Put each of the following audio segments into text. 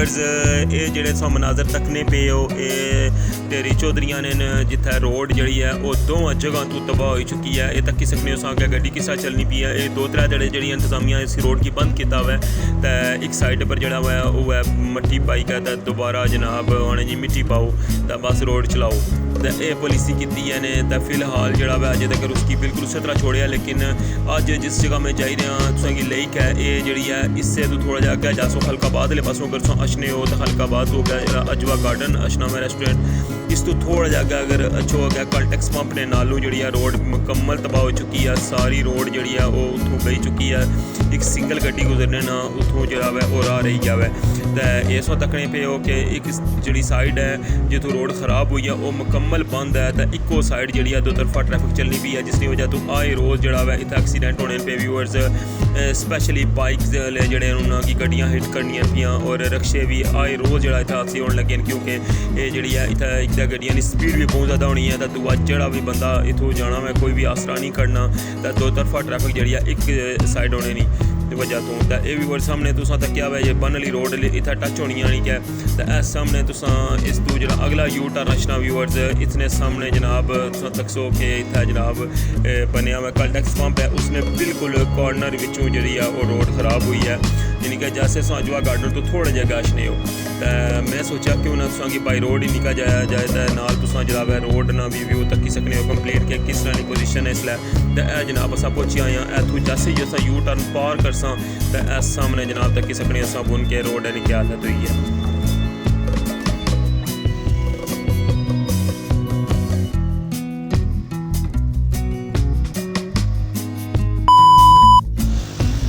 Viewers ये जेह्ड़े तुस मनाजर तकने पे हो ये ढेरी चौधरियां ने जित्थै रोड जेह्ड़ी है वो दोवां जगह तो तबाह हो चुकी है। ये तक्की सकने हो अग्गें गड्डी किस तरह चलनी पई है। ये 2-3 दिन जेह्ड़ी इंतजामिया इस रोड की बंद किया हुआ है तो एक साइड पर जेह्ड़ा हुआ है वो है मट्टी पाई के तो दोबारा जनाब उ'नें जी मिट्टी पाओ तो बस रोड चलाओ तो ये पॉलिसी की है ने तो फिलहाल जेह्ड़ा हुआ अजे तक उसकी बिल्कुल उस तरह छोड़िया। लेकिन अज जिस जगह मैं जाई रहा तुसेंगी लेक है ये जेह्ड़ी है इससे तो थोड़ा जा अग्गें जासो हल्काबाद आह्ले पासों अगर तुस अछने हो तो हल्काबाद हो गया जेह्ड़ा अजवा गार्डन अशनामा रेस्टोरेंट इस तो थोड़ा जा अगर अच्छो हो गया कॉल्टेक्स पंप ने नालों जी रोड मुकम्मल तबाह हो चुकी है। सारी रोड जी वो उतों बही चुकी है। एक सिंगल गड्डी गुजरने ना उतों जो है वो राह रही जाए तो इस तकने पे हो कि एक जी साइड है जितों रोड खराब हुई है वो मुकम्मल बंद है तो इको साइड जी है दो तरफा ट्रैफिक चलनी पी है जिसकी वजह तो आए रोज़ जो है इतना एक्सीडेंट होने पे व्यूअर्स स्पैशली बाइक्स जोड़े उन्होंने गड्डियाँ हिट करनिया पियाँ और रक्शे भी आए रोज़ जो इतना हादसे होने लगे क्योंकि ये जी है इतना एक गड्डियां की स्पीड भी बहुत ज़्यादा होनी है तो दूआ जोड़ा भी बंदा इतों जाना है कोई भी आसरा नहीं करना तो दो तरफा ट्रैफिक जी एक साइड होने नहीं वजह तो ये भी वर्ड सामने तुसा तक्या हुआ है बन वाली रोड इतना टच होनी आनी क्या तो इस सामने तुसा इस तू जो अगला यू टर्न रचना व्यूअर्स इतने सामने जनाब तुसा तकसो कि इतना जनाब बनया हुआ कॉल्टेक्स पंप है उसने बिल्कुल कॉर्नर विचों जी वो रोड खराब हुई है यानी कि जैसे अजवा गार्डन तो थोड़े जगह अशने हो तो मैं सोचा क्यों ना तुसा की बाई रोड ही निकल जाया जाए तो नाल तुसा जनाब रोड ना भी व्यू तक्की सकने हो कंप्लीट कि किस तरह की पोजीशन है इसलिए तो यह जनाब अस पहुंचे आए हैं इतों जैसे ही अस यू टर्न पार कर तो इस सामने जनाब तक सकने बुन के रोड है क्या हालत हुई है।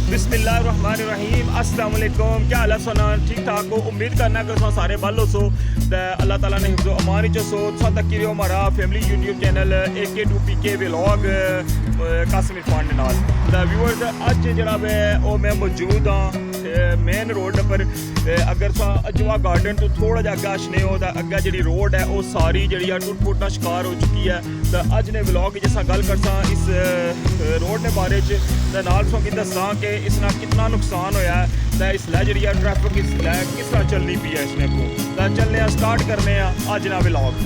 बिस्मिल्लाहिर्रहमानिर्रहीम अस्सलाम वालेकुम क्या हाल है सोना ठीक ठाक हो उम्मीद करना कि तुम सारे बल हो सो तो अल्लाह ताला ने हिफ्ज़ो अमान च सो तुम तक रहो हमारा family YouTube channel AK2PK vlog Qasim Irfan नाल तो व्यूअर्स अज जरा वो मैं मौजूद हाँ मेन रोड पर अगर तुम अजवा गार्डन तो थोड़ा जा अग्गे अशने हो तो अग्गे जी रोड है वो सारी जी टुट फुट का शिकार हो चुकी है तो अज ने व्लॉग जिस गल करसा इस रोड के बारे तो नाल तुसेंगी दस्सां कि इसना कितना नुकसान होया है तो इसलै जी ट्रैफिक इसलै किस तरह चलनी पी है इसने को तो चलने स्टार्ट करने अज ना व्लॉग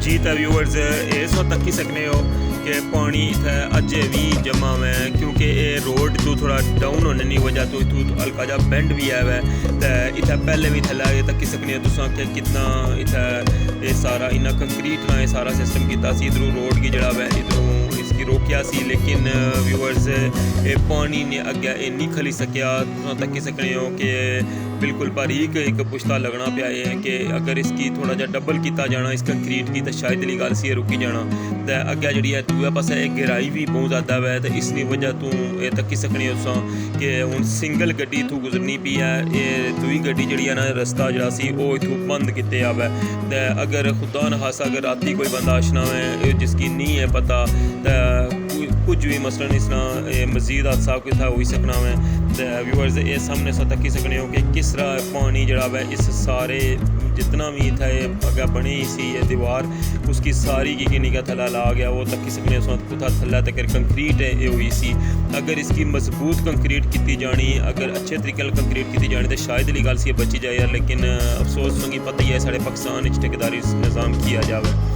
जी। तो व्यूअर्स इस वक्त तक सकने हो कि पानी इत्थै अजे भी जमा है क्योंकि ये रोड तो थोड़ा डाउन होने की वजह तो इतों हल्का जा बेंड भी है तो इत्थै पहले भी थल्ले तक सकने तुसां कि कितना इत्थै ये सारा इन्ना कंक्रीट ना ये सारा सिस्टम किया इधरों रोड की जड़ा है इधरों इसकी रोकिया सी लेकिन व्यूअर्स ये पानी ने अगे ये नहीं खली सकिया तुसां तक सकने हो कि बिल्कुल बारीक एक पुश्ता लगना पाया है कि अगर इसकी थोड़ा जा डबल किया जाना इस कंक्रीट की तो शायद ली गल सी रुकी जाना तो अगे जी दूए पासे गहराई भी बहुत ज़्यादा है तो इसकी वजह तो ये तक्की सकने हो कि हूँ सिंगल गड्डी इतों गुजरनी पी है ये दूई गड्डी जी ना रस्ता जरा सी वो इतों बंद किया हुआ है तो अगर खुदा न खासा अगर राती कोई बंदा अशना है जिसकी नहीं है पता तो कुछ भी मसलन इसना मजीद हादसा कितना हो सकना है तो व्यूअर्स ये सामने सा तक्की सकने हो कि किस तरह पानी जड़ा है इस सारे जितना भी था ये अगर बनी सी ये दीवार उसकी सारी की निगाह थला ला गया वो तक्की सकने कुथा थल्ला तक कंक्रीट है ये हुई सी अगर इसकी मजबूत कंक्रीट की जानी अगर अच्छे तरीके कंक्रीट की जानी तो शायद ली गल सी बची जाए लेकिन अफसोस मंगी पता ही है साढ़े पाकिस्तान ठेकेदारी निज़ाम किया जाए